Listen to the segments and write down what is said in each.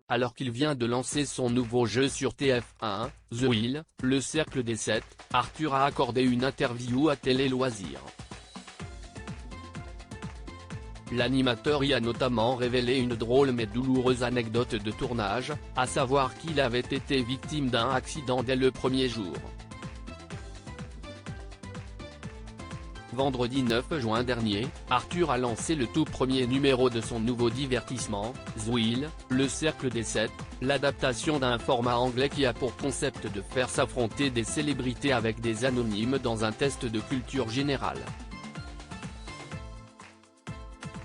alors qu'il vient de lancer son nouveau jeu sur TF1, The Wheel, le cercle des 7, Arthur a accordé une interview à Télé Loisirs. L'animateur y a notamment révélé une drôle mais douloureuse anecdote de tournage, à savoir qu'il avait été victime d'un accident dès le premier jour. Vendredi 9 juin dernier, Arthur a lancé le tout premier numéro de son nouveau divertissement, The Wheel, le cercle des 7, l'adaptation d'un format anglais qui a pour concept de faire s'affronter des célébrités avec des anonymes dans un test de culture générale.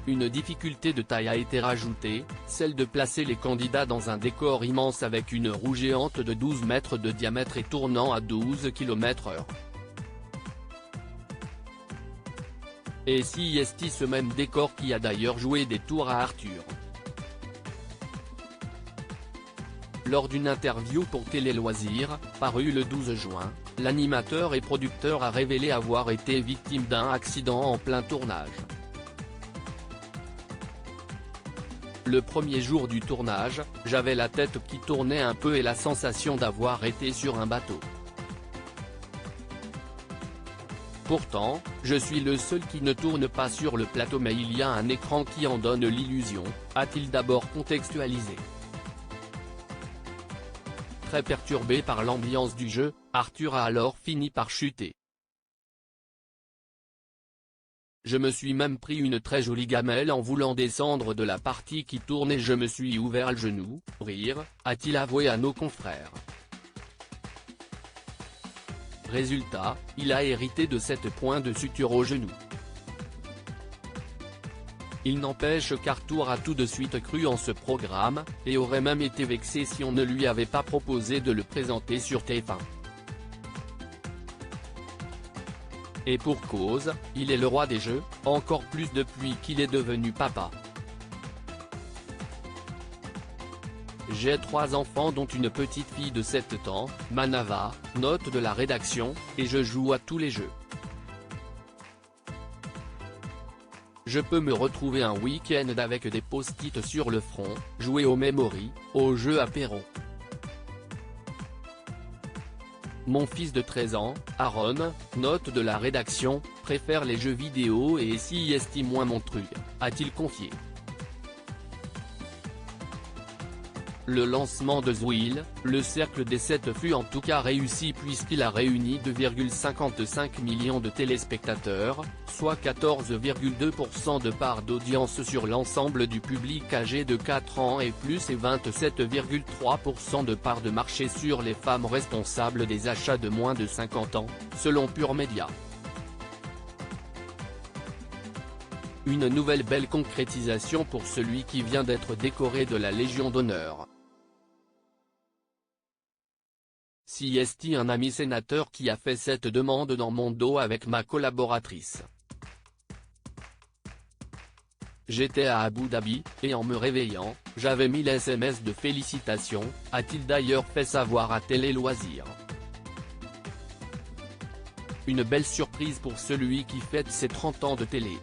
Une difficulté de taille a été rajoutée, celle de placer les candidats dans un décor immense avec une roue géante de 12 mètres de diamètre et tournant à 12 km/h. Et si est ce même décor qui a d'ailleurs joué des tours à Arthur. Lors d'une interview pour Télé Loisirs, parue le 12 juin, l'animateur et producteur a révélé avoir été victime d'un accident en plein tournage. Le premier jour du tournage, j'avais la tête qui tournait un peu et la sensation d'avoir été sur un bateau. Pourtant, je suis le seul qui ne tourne pas sur le plateau mais il y a un écran qui en donne l'illusion, a-t-il d'abord contextualisé. Très perturbé par l'ambiance du jeu, Arthur a alors fini par chuter. Je me suis même pris une très jolie gamelle en voulant descendre de la partie qui tourne et je me suis ouvert le genou, rire, a-t-il avoué à nos confrères. Résultat, il a hérité de 7 points de suture au genou. Il n'empêche qu'Arthur a tout de suite cru en ce programme, et aurait même été vexé si on ne lui avait pas proposé de le présenter sur TF1. Et pour cause, il est le roi des jeux, encore plus depuis qu'il est devenu papa. J'ai 3 enfants dont une petite fille de 7 ans, Manava, note de la rédaction, et je joue à tous les jeux. Je peux me retrouver un week-end avec des post-it sur le front, jouer au memory, au jeu apéro. Mon fils de 13 ans, Aaron, note de la rédaction, préfère les jeux vidéo et s'y estime moins mon truc, a-t-il confié. Le lancement de The Wheel, le cercle des 7 fut en tout cas réussi puisqu'il a réuni 2,55 millions de téléspectateurs, soit 14,2% de part d'audience sur l'ensemble du public âgé de 4 ans et plus et 27,3% de part de marché sur les femmes responsables des achats de moins de 50 ans, selon Pure Média. Une nouvelle belle concrétisation pour celui qui vient d'être décoré de la Légion d'honneur. Si est un ami sénateur qui a fait cette demande dans mon dos avec ma collaboratrice. J'étais à Abu Dhabi, et en me réveillant, j'avais mis les SMS de félicitations, a-t-il d'ailleurs fait savoir à Télé Loisirs. Une belle surprise pour celui qui fête ses 30 ans de télé.